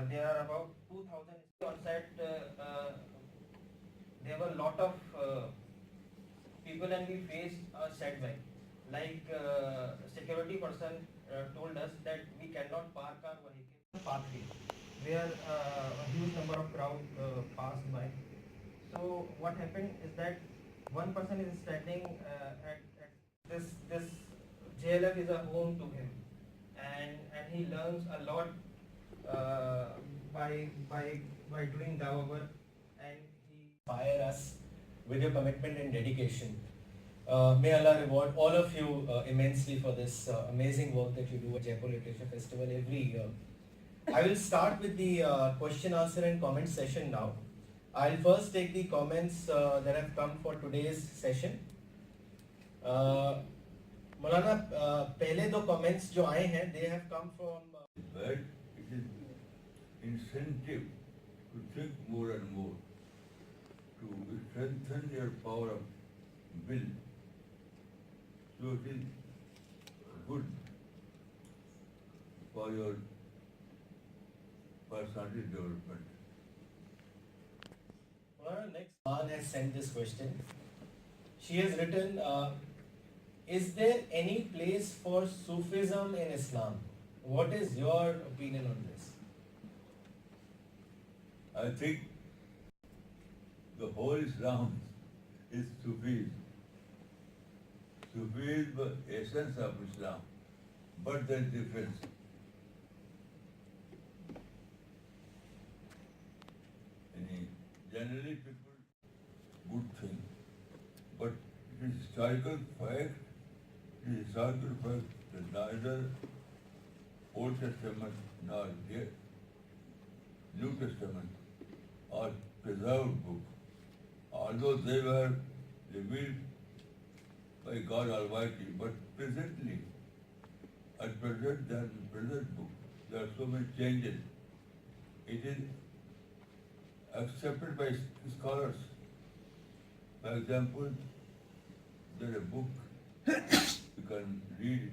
there are about 2,000 on site. There were a lot of people and we faced a setback. Like security person told us that we cannot park our vehicle pathway where a huge number of crowd passed by. So what happened is that one person is standing at this JLF is a home to him, and he learns a lot by doing dawah work, and he inspire us with your commitment and dedication. May Allah reward all of you immensely for this amazing work that you do at Jaipur Literature Festival every year. I will start with the question, answer and comment session now. I'll first take the comments that have come for today's session. Maulana, पहले दो comments जो आए हैं, they have come from. But it is incentive to think more and more, to strengthen your power of will. So it is good for your personality development. Next one has sent this question. She has written, is there any place for Sufism in Islam? What is your opinion on this? I think the whole Islam is Sufism. Sufism is the essence of Islam, but there is difference. Generally people good thing, but it is historical fact, that neither Old Testament nor New Testament are preserved book, although they were revealed by God Almighty, but presently, at present, book, there are so many changes. It is accepted by scholars. For example, there is a book you can read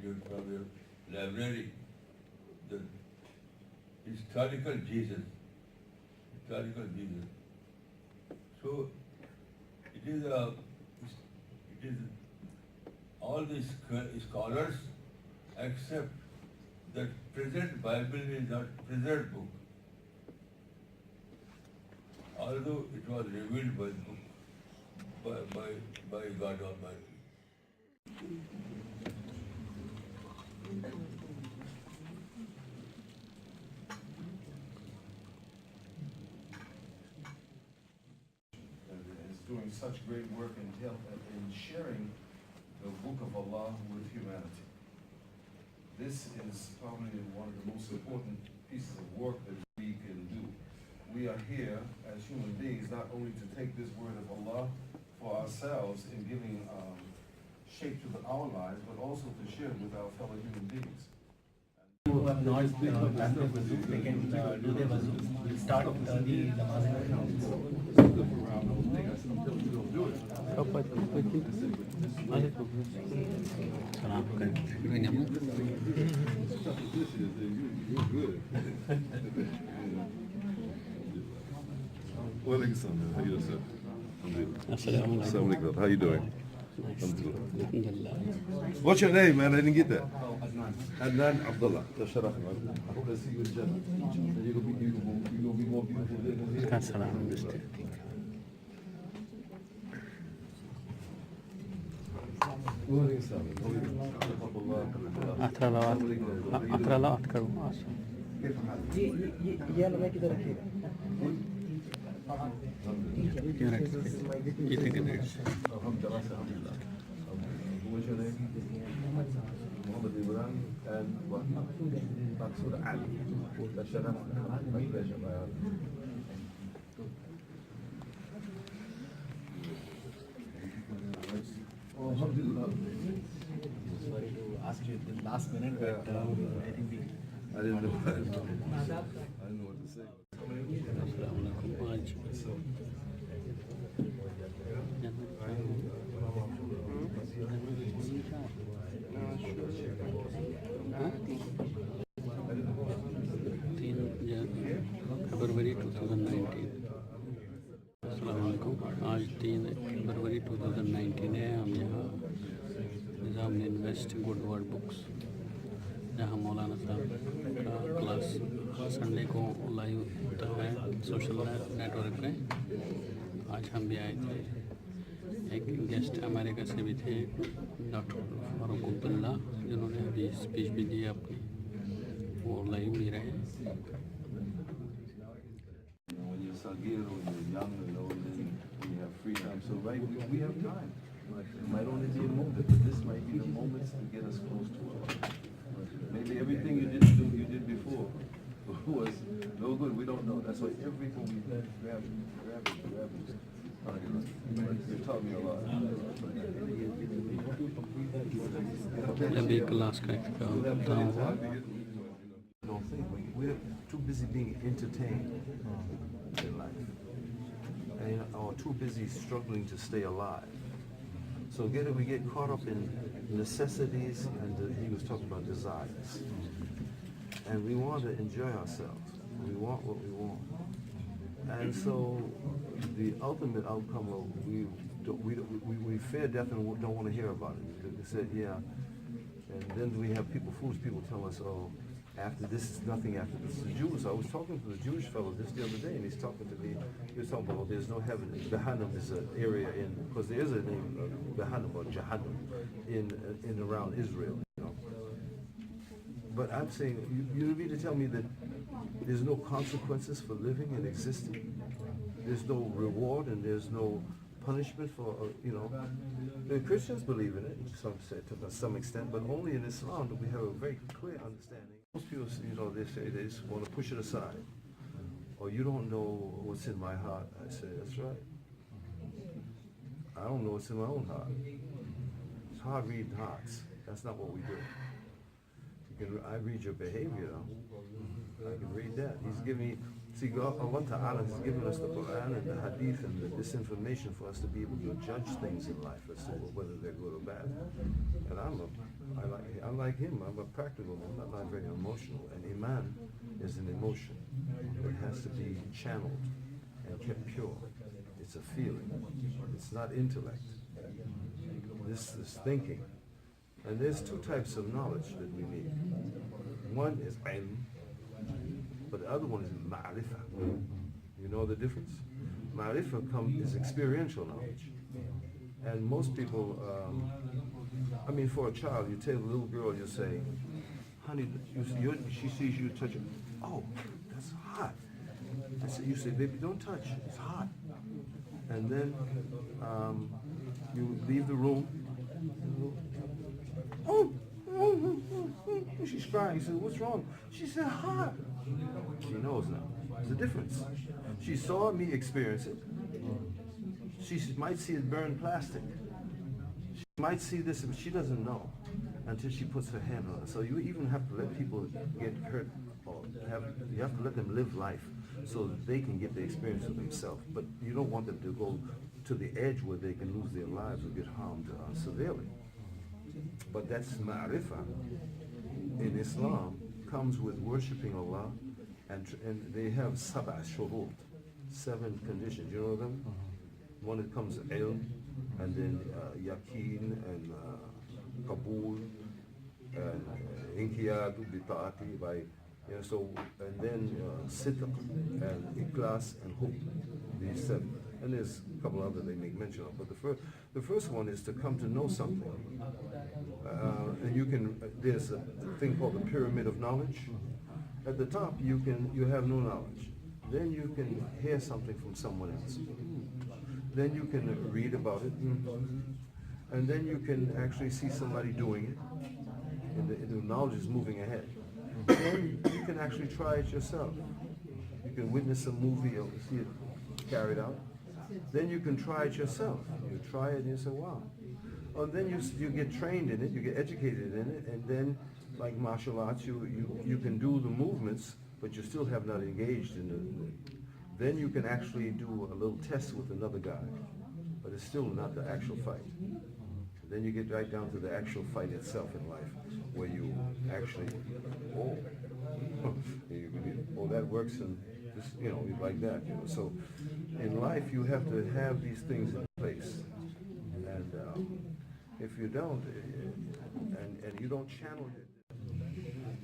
it from your library, the historical Jesus. So it is all these scholars accept that present Bible is not preserved book, although it was revealed by God Almighty. Is doing such great work in sharing the Book of Allah with humanity. This is probably one of the most important pieces of work that we can do. We are here as human beings not only to take this word of Allah for ourselves in giving shape to our lives, but also to share it with our fellow human beings. Who have not done the wuzu, they can do their wuzu. We'll start the namaz. How you doing, sir? Assalamu alaikum. How you doing? What's your name, man? I didn't get that. Adnan Abdullah. Tasharraf. I hope I see you in Jannah. You're gonna be more beautiful than here. ये लगा किधर रखिएगा What's your name? Muhammad Ibrahim and what? Maksud Ali. Tasharraf. My pleasure, my honor. Oh, alhamdulillah. Sorry to ask you at the last minute, but I think we. I didn't know. I didn't know what to say. 3 फरवरी 2019 है। हम यहाँ निज़ाम invest good word books, जहाँ मौलाना साहब का class Sunday को live होता है social network पे। आज हम भी आए थे। एक गेस्ट अमेरिका से भी थे, डॉक्टर फारूक अब्दुल्ला, जिन्होंने अभी स्पीच भी दी अपनी, वो लाइव भी रहे। When you're Sagir, when you're young, then when you have free time. So we have time. It might only be a moment, but this might be the moments to get us close to Allah. Maybe everything you did before was no good. We don't know. That's why everything we did, grab it. You taught me a lot. अभी class का इख्तिताम हुआ। Don't think we're too busy being entertained in life, and or too busy struggling to stay alive. So we get caught up in necessities, and he was talking about desires, and we want to enjoy ourselves. We want what we want, and so the ultimate outcome of we fear death and don't want to hear about it. They said, yeah, and then we have foolish people tell us, oh, after this is nothing after this. The Jews, I was talking to the Jewish fellow this the other day, and he's talking to me, he was talking about, oh, there's no heaven. Jahannam is an area because there is a name, Jahannam or Jahannam, in around Israel, you know. But I'm saying, you need to tell me that there's no consequences for living and existing. There's no reward and there's no punishment for, you know. The Christians believe in it, to some extent, but only in Islam do we have a very clear understanding. Most people, you know, they say they just want to push it aside. Or you don't know what's in my heart. I say, that's right. I don't know what's in my own heart. It's hard reading hearts. That's not what we do. I read your behavior though. I can read that. He's giving me, see, Allah Ta'ala has given us the Quran and the Hadith and this information for us to be able to judge things in life as to whether they're good or bad. And I like him. I'm a practical man. I'm not very emotional. And Iman is an emotion. It has to be channeled and kept pure. It's a feeling. It's not intellect. This is thinking. And there's two types of knowledge that we need. One is ilm, but the other one is ma'rifah. You know the difference? Ma'rifah is experiential knowledge. And most people, I mean, for a child, you tell a little girl, you say, honey, she sees you touch it. Oh, that's hot. You say, baby, don't touch, it's hot. And then you leave the room. Oh, she's crying. He said, what's wrong? She said, hot. She knows now. There's a difference. She saw me experience it. She might see it burn plastic. She might see this, but she doesn't know until she puts her hand on it. So you even have to let people get hurt, or you have to let them live life so that they can get the experience of themselves. But you don't want them to go to the edge where they can lose their lives or get harmed severely. But that's ma'rifah in Islam, comes with worshipping Allah, and they have sab'a shurut, 7 conditions. You know them? One that comes ilm, and then yaqeen, and qabul, and inqiyadu bi ta'ati, by, you know, so, and then sidq, and ikhlas, and hub, these 7. And there's a couple other they make mention of, but the first one is to come to know something. And you can, there's a thing called the pyramid of knowledge. At the top, you have no knowledge. Then you can hear something from someone else. Then you can read about it. And then you can actually see somebody doing it. And the knowledge is moving ahead. Then you can actually try it yourself. You can witness a movie or see it carried out. Then you can try it yourself. You try it and you say, wow. And then you get trained in it, you get educated in it, and then, like martial arts, you can do the movements, but you still have not engaged in it. Then you can actually do a little test with another guy, but it's still not the actual fight. Then you get right down to the actual fight itself in life, where you actually, oh, that works, and this, like that, So in life, you have to have these things in place. And if you don't, and you don't channel it,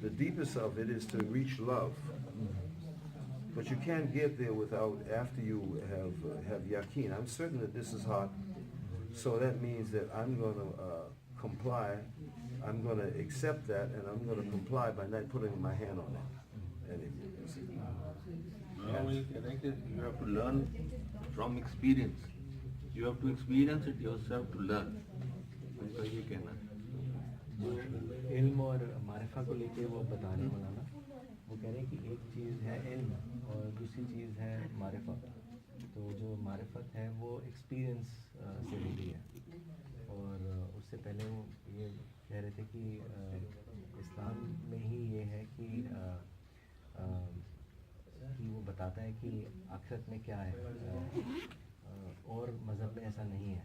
the deepest of it is to reach love. But you can't get there without, after you have yaqeen. I'm certain that this is hot, so that means that I'm going to comply. I'm going to accept that, and I'm going to comply by not putting my hand on it. And Now we connect it, you have to learn from experience. You have to experience it yourself to learn. तो ये कहना है। इल्म और मारिफा को लेके वो बता रहे हैं मौलाना, वो कह रहे हैं कि एक चीज़ है इल्म और दूसरी चीज़ है मारिफा। तो जो मारिफत है वो एक्सपीरियंस से मिली है, और उससे पहले वो ये कह रहे थे कि इस्लाम में ही ये है कि वो बताता है कि आखिरत में क्या है, और मज़हब में ऐसा नहीं है।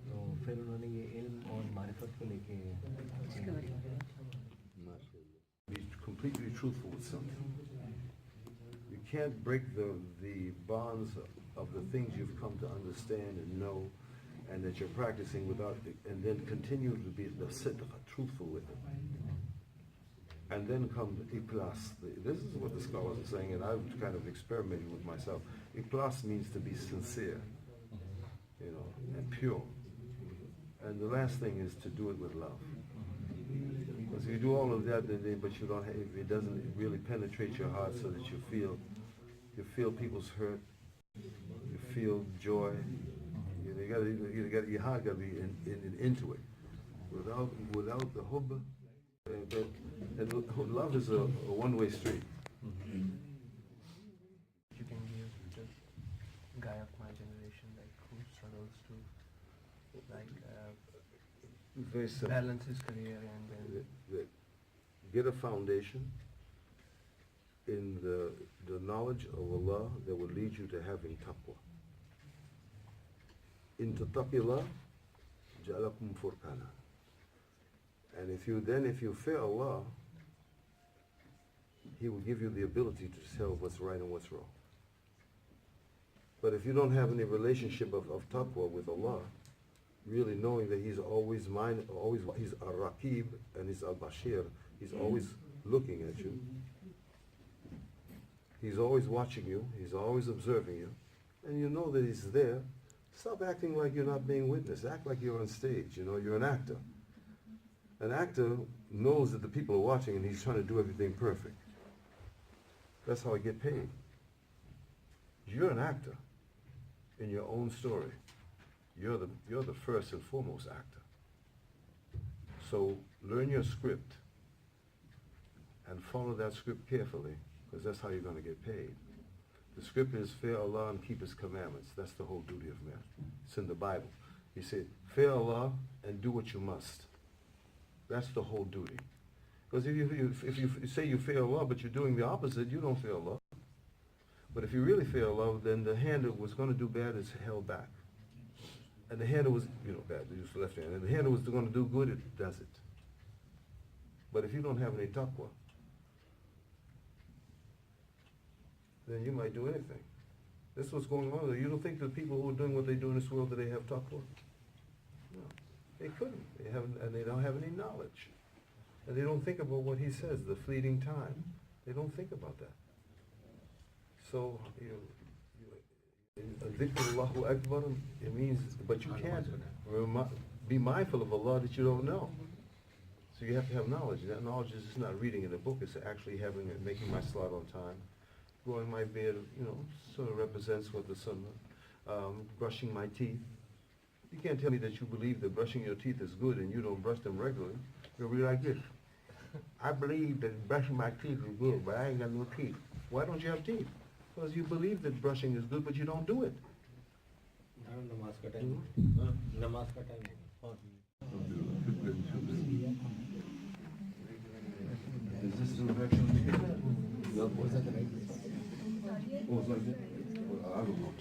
तो फिर उन्होंने ये इल्म और मारिफत को लेके be completely truthful with something. You can't break the bonds of the things you've come to understand and know, and that you're practicing without, and then continue to be the sidq, truthful with it. And then come the ikhlas. This is what the scholars are saying, and I've kind of experimented with myself. Ikhlas means to be sincere, and pure. And the last thing is to do it with love. Because if you do all of that, but you don't, it doesn't really penetrate your heart so that you feel people's hurt, you feel joy. Your heart got to be into it. Without the hubb, and love is a one-way street. You can give the guy of my generation, like who struggles to Very simple. balance his career and then Get a foundation in the knowledge of Allah that will lead you to having taqwa. In tattaqillah, ja'alakum furqana. And if you fear Allah, He will give you the ability to tell what's right and what's wrong. But if you don't have any relationship of taqwa with Allah, really knowing that He's always He's Ar-Raqib and He's Al-Bashir, He's always looking at you. He's always watching you. He's always observing you. And you know that He's there. Stop acting like you're not being witnessed. Act like you're on stage. You're an actor. An actor knows that the people are watching and he's trying to do everything perfect. That's how I get paid. You're an actor in your own story. You're the first and foremost actor. So learn your script and follow that script carefully, because that's how you're going to get paid. The script is fear Allah and keep His commandments. That's the whole duty of man. It's in the Bible. He said, fear Allah and do what you must. That's the whole duty. Because if you say you fear Allah but you're doing the opposite, you don't fear Allah. But if you really fear Allah, then the hand that was going to do bad is held back. And the hand that was, bad, they use the left hand. And the hand that was going to do good, it does it. But if you don't have any taqwa, then you might do anything. This is what's going on. You don't think the people who are doing what they do in this world, that they have taqwa? No, they couldn't. They haven't, and they don't have any knowledge. And they don't think about what He says, the fleeting time. They don't think about that. So, Dhikrullahu Akbar, it means, but you can't be mindful of Allah that you don't know. So you have to have knowledge. And that knowledge is just not reading in a book, it's actually making my salat on time. Growing my beard, sort of represents what the sunnah. Brushing my teeth. You can't tell me that you believe that brushing your teeth is good and you don't brush them regularly. You'll be like this. I believe that brushing my teeth is good, but I ain't got no teeth. Why don't you have teeth? Because you believe that brushing is good, but you don't do it. Is this the direction? Was that the right? What was like that? Well, I don't know.